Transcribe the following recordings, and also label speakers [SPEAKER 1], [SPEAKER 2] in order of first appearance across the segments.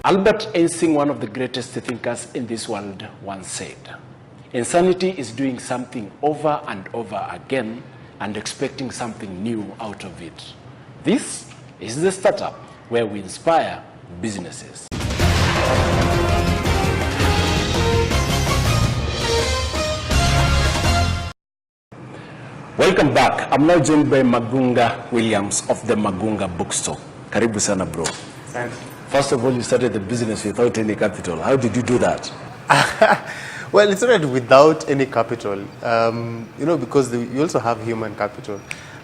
[SPEAKER 1] Albert Einstein, one of the greatest thinkers in this world, once said, insanity is doing something over and over again and expecting something new out of it. This is the startup where we inspire businesses. Welcome back. I'm now joined by Magunga Williams of the Magunga Bookstore. Karibu sana, bro.
[SPEAKER 2] Thanks.
[SPEAKER 1] First of all, you started the business without any capital. How did you do that?
[SPEAKER 2] Well, it's not without any capital, because you also have human capital,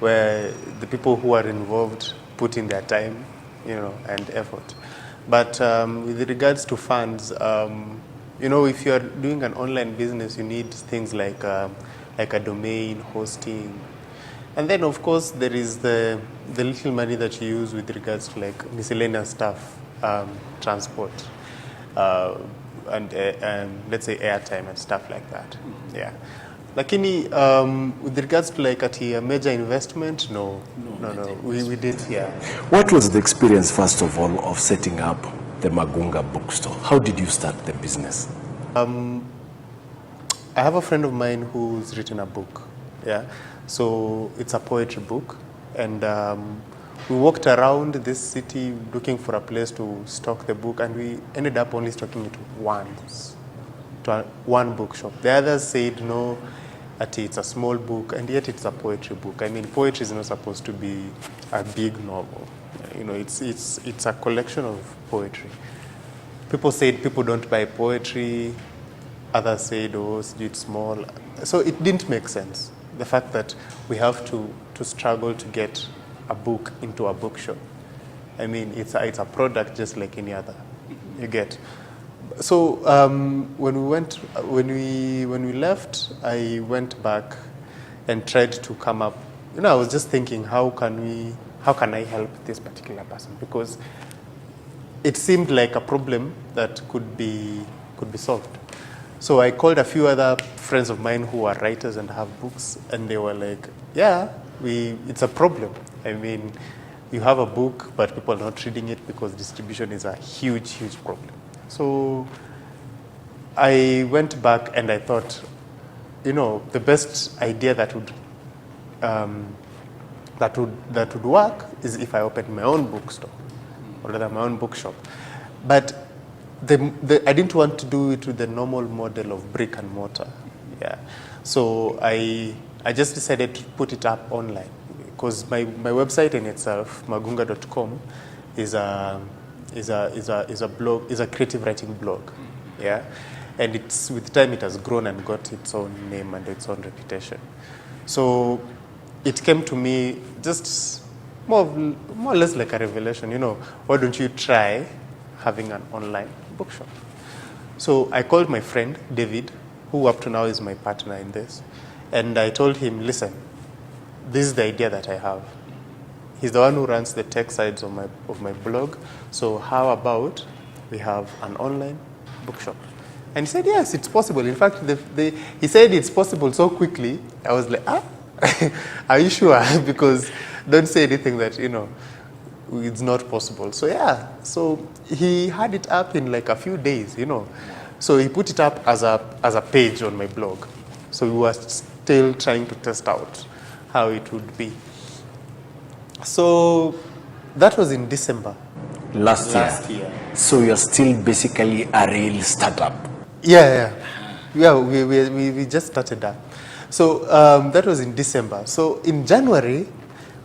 [SPEAKER 2] where the people who are involved put in their time, and effort. But with regards to funds, if you are doing an online business, you need things like a domain, hosting, and then of course there is the little money that you use with regards to like miscellaneous stuff, transport, and let's say airtime and stuff like that. Yeah. Lakini with regards to like a major investment, no, we did. Yeah.
[SPEAKER 1] What was the experience, first of all, of setting up the Magunga Bookstore? How did you start the business?
[SPEAKER 2] I have a friend of mine who's written a book. Yeah. So it's a poetry book, and we walked around this city looking for a place to stock the book, and we ended up only stocking it once, to one bookshop. The others said no, it's a small book, and yet it's a poetry book. I mean, poetry is not supposed to be a big novel. It's a collection of poetry. People said people don't buy poetry. Others said, oh, it's small. So it didn't make sense. The fact that we have to struggle to get a book into a bookshop. I mean, it's a product just like any other. You get. So when we left, I went back and tried to come up. I was just thinking, how can I help this particular person? Because it seemed like a problem that could be solved. So I called a few other friends of mine who are writers and have books, and they were like, yeah, it's a problem. I mean, you have a book, but people are not reading it because distribution is a huge, huge problem. So I went back and I thought, the best idea that would work is if I opened my own bookstore, or rather my own bookshop. But I didn't want to do it with the normal model of brick and mortar. Yeah. So I just decided to put it up online, because my website in itself, magunga.com, is a blog, is a creative writing blog. Yeah. And with time it has grown and got its own name and its own reputation. So it came to me just more or less like a revelation. Why don't you try having an online bookshop? So I called my friend David, who up to now is my partner in this, and I told him, listen, this is the idea that I have. He's the one who runs the tech sides of my blog, so how about we have an online bookshop? And he said, yes, it's possible. In fact, he said it's possible so quickly. I was like, are you sure? Because don't say anything that it's not possible. So yeah, so he had it up in like a few days, So he put it up as a page on my blog. So we were still trying to test out how it would be. So that was in December.
[SPEAKER 1] Last year. So you're still basically a real startup.
[SPEAKER 2] Yeah. We just started that. So that was in December. So in January,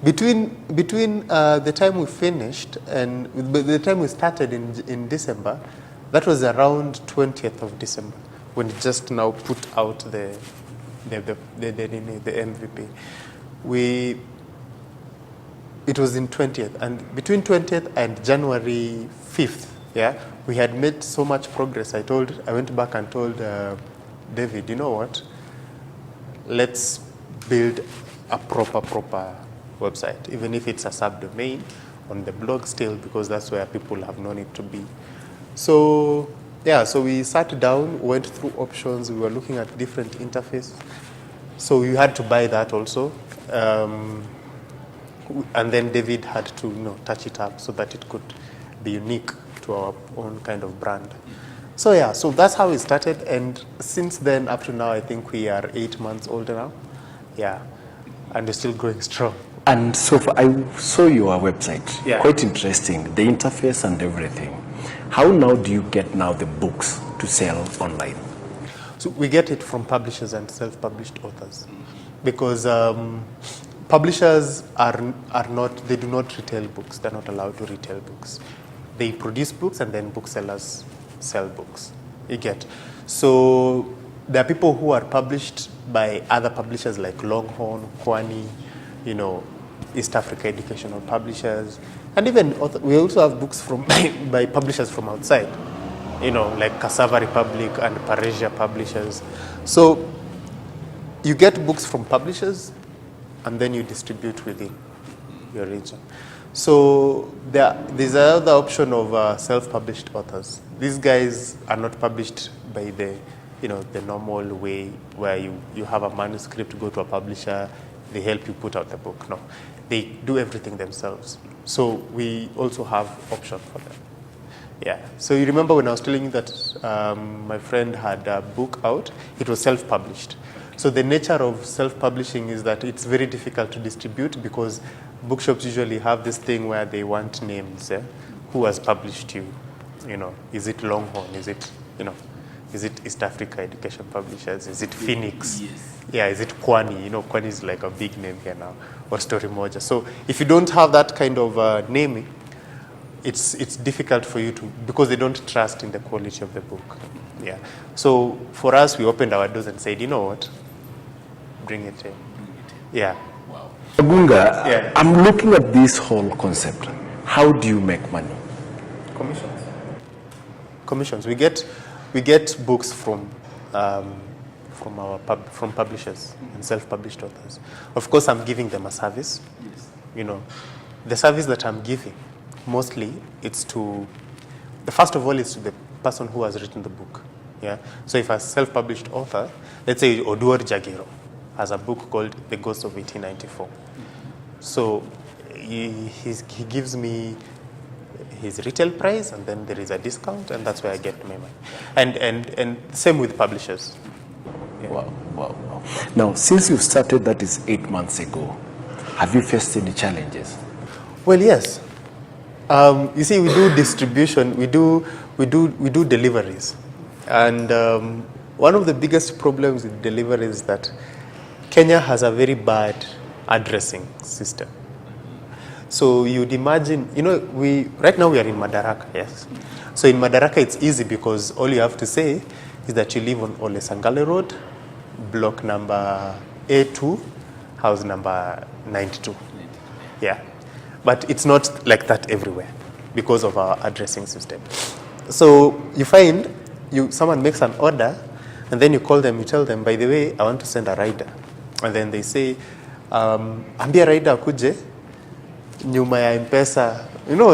[SPEAKER 2] between the time we finished and the time we started in December, that was around 20th of December when it just now put out the MVP. It was in 20th, and between 20th and January 5th, yeah, we had made so much progress. I went back and told David, you know what? Let's build a proper website, even if it's a subdomain on the blog still, because that's where people have known it to be. So yeah, so we sat down, went through options. We were looking at different interfaces. So we had to buy that also. And then David had to touch it up so that it could be unique to our own kind of brand. So yeah, so that's how it started, and since then up to now, I think we are 8 months older now. Yeah, and we're still growing strong.
[SPEAKER 1] And so I saw your website,
[SPEAKER 2] Yeah.
[SPEAKER 1] quite interesting, the interface and everything. How now do you get now the books to sell online?
[SPEAKER 2] So we get it from publishers and self-published authors, because publishers are not, they do not retail books. They're not allowed to retail books. They produce books and then booksellers sell books. You get. So there are people who are published by other publishers like Longhorn, Kwani, East Africa Educational Publishers, and even we also have books from by publishers from outside, like Cassava Republic and Paresia Publishers. So you get books from publishers, and then you distribute within your region. So there's another option of self-published authors. These guys are not published by the normal way where you have a manuscript, go to a publisher, they help you put out the book. No, they do everything themselves. So we also have option for them. Yeah. So you remember when I was telling you that my friend had a book out, it was self-published. So the nature of self-publishing is that it's very difficult to distribute, because bookshops usually have this thing where they want names. Who has published you? Is it Longhorn? Is it, is it East Africa Education Publishers? Is it Phoenix?
[SPEAKER 1] Yes.
[SPEAKER 2] Yeah, is it Kwani? Kwani is like a big name here now, or Story Moja. So if you don't have that kind of naming, it's difficult for you to, because they don't trust in the quality of the book. Yeah. So for us, we opened our doors and said, you know what? Bring it in. Yeah.
[SPEAKER 1] Wow. Magunga,
[SPEAKER 2] Yeah.
[SPEAKER 1] I'm looking at this whole concept. How do you make money?
[SPEAKER 2] Commissions. Commissions. We get books from publishers and self-published authors. Of course, I'm giving them a service. Yes. The service that I'm giving, mostly, it's to, first of all, it's to the person who has written the book. Yeah. So if a self-published author, let's say Oduor Jagiro, has a book called The Ghost of 1894. So he gives me his retail price, and then there is a discount, and that's where I get my money. And same with publishers. Yeah.
[SPEAKER 1] Wow. Now, since you started, that is 8 months ago, have you faced any challenges?
[SPEAKER 2] Well, yes. You see, we do distribution, we do deliveries, and one of the biggest problems with deliveries is that Kenya has a very bad addressing system. So you'd imagine, right now we are in Madaraka, yes. So in Madaraka it's easy, because all you have to say is that you live on Ole Sangale Road, block number A2, house number 92. Yeah. But it's not like that everywhere because of our addressing system. So you find someone makes an order, and then you call them, you tell them, by the way, I want to send a rider. And then they say, ambia rider kuje, nyuma ya M-Pesa,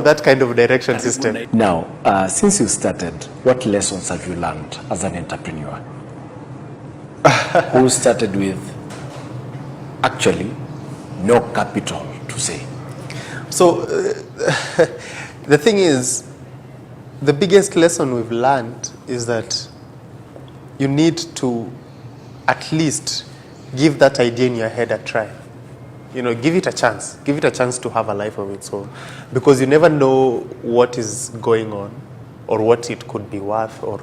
[SPEAKER 2] that kind of direction system.
[SPEAKER 1] Now, since you started, what lessons have you learned as an entrepreneur? Who started with actually no capital to say?
[SPEAKER 2] So the thing is, the biggest lesson we've learned is that you need to at least give that idea in your head a try. Give it a chance. Give it a chance to have a life of its own, because you never know what is going on, or what it could be worth, or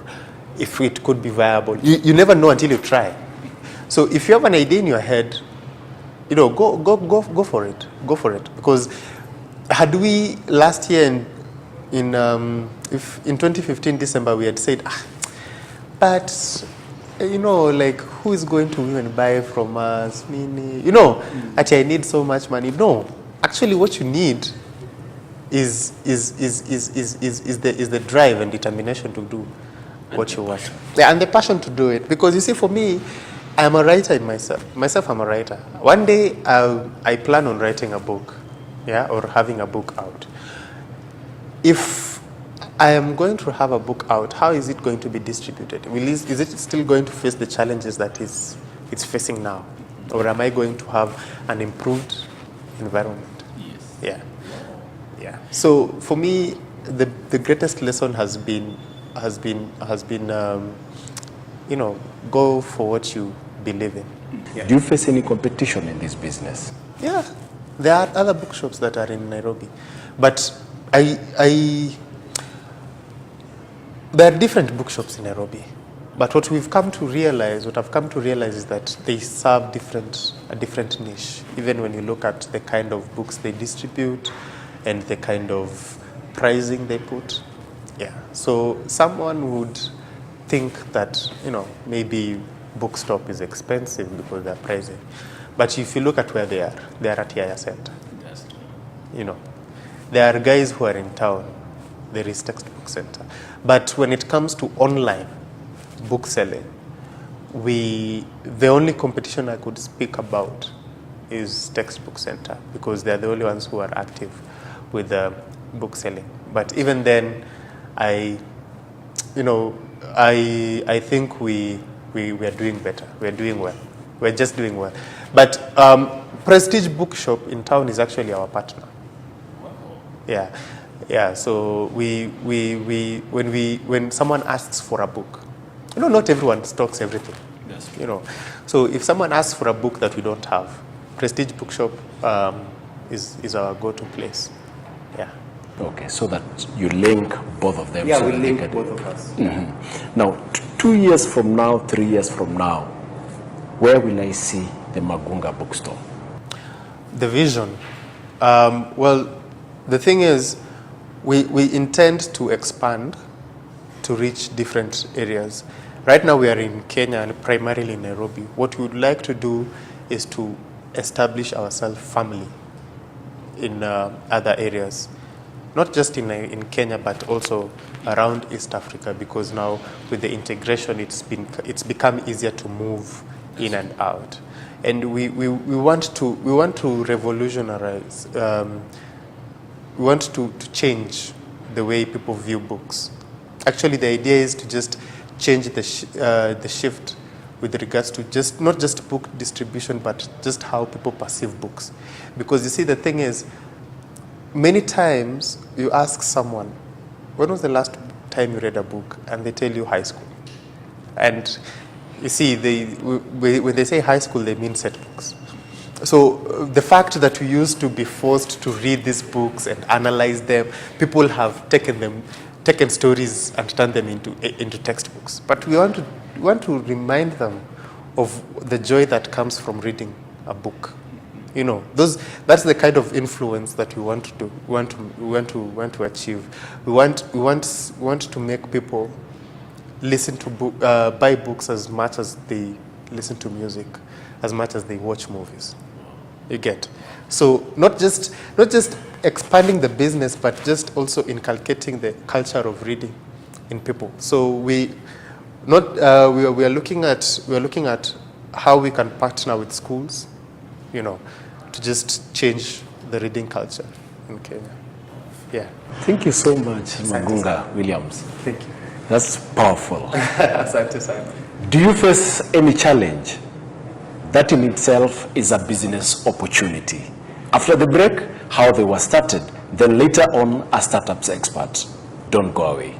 [SPEAKER 2] if it could be viable. You never know until you try. So if you have an idea in your head, go for it. Go for it. Because had we last year if in 2015 December we had said, but who is going to even buy from us? Actually I need so much money. No, actually what you need is the drive and determination to do what you want. Yeah, and the passion to do it. Because you see, for me, I'm a writer in myself. Myself, I'm a writer. One day I plan on writing a book, or having a book out. If I am going to have a book out, how is it going to be distributed? Is it still going to face the challenges that it's facing now? Or am I going to have an improved environment?
[SPEAKER 1] Yes.
[SPEAKER 2] Yeah. So for me, the greatest lesson has been you know, go for what you believe in.
[SPEAKER 1] Yeah. Do you face any competition in this business?
[SPEAKER 2] Yeah, there are other bookshops that are in Nairobi, but there are different bookshops in Nairobi. But what I've come to realize is that they serve a different niche. Even when you look at the kind of books they distribute and the kind of pricing they put. Yeah. So someone would think that, you know, maybe Bookstore is expensive because they're pricing. But if you look at where they are at Yaya Center.
[SPEAKER 1] Yes.
[SPEAKER 2] You know, there are guys who are in town. There is Textbook Center. But when it comes to online book selling, the only competition I could speak about is Textbook Center, because they're the only ones who are active with book selling. But even then, I think we are doing better. We're doing well. We're just doing well. But Prestige Bookshop in town is actually our partner.
[SPEAKER 1] Wow.
[SPEAKER 2] Yeah. Yeah, so when someone asks for a book, you know, not everyone stocks everything.
[SPEAKER 1] Yes.
[SPEAKER 2] You know, so if someone asks for a book that we don't have, Prestige Bookshop is our go-to place. Yeah.
[SPEAKER 1] Okay, so that you link both of them.
[SPEAKER 2] Yeah,
[SPEAKER 1] so
[SPEAKER 2] we
[SPEAKER 1] that
[SPEAKER 2] link
[SPEAKER 1] they can...
[SPEAKER 2] both of us.
[SPEAKER 1] Mm-hmm. Now, 2 years from now, 3 years from now, where will I see the Magunga bookstore?
[SPEAKER 2] The vision. Well, the thing is, we intend to expand to reach different areas. Right now we are in Kenya and primarily in Nairobi. What we would like to do is to establish ourselves firmly in other areas. Not just in Kenya, but also around East Africa, because now with the integration, it's become easier to move in and out. And we want to revolutionize. We want to change the way people view books. Actually, the idea is to just change the shift with regards to not just book distribution, but just how people perceive books. Because you see, the thing is, many times you ask someone, when was the last time you read a book? And they tell you high school. And you see, when they say high school, they mean set books. So the fact that we used to be forced to read these books and analyze them, people have taken stories and turned them into textbooks. But we want to remind them of the joy that comes from reading a book. You know, that's the kind of influence that we want to do. We want to achieve. We want to make people listen to buy books as much as they listen to music, as much as they watch movies. You get. So not just expanding the business, but just also inculcating the culture of reading in people. So we are looking at how we can partner with schools, you know, to just change the reading culture in Kenya. Yeah.
[SPEAKER 1] Thank you so much, Magunga Williams.
[SPEAKER 2] Thank you.
[SPEAKER 1] That's powerful.
[SPEAKER 2] Asante sana.
[SPEAKER 1] Do you face any challenge? That in itself is a business opportunity. After the break, how they were started, then later on, a startups expert. Don't go away.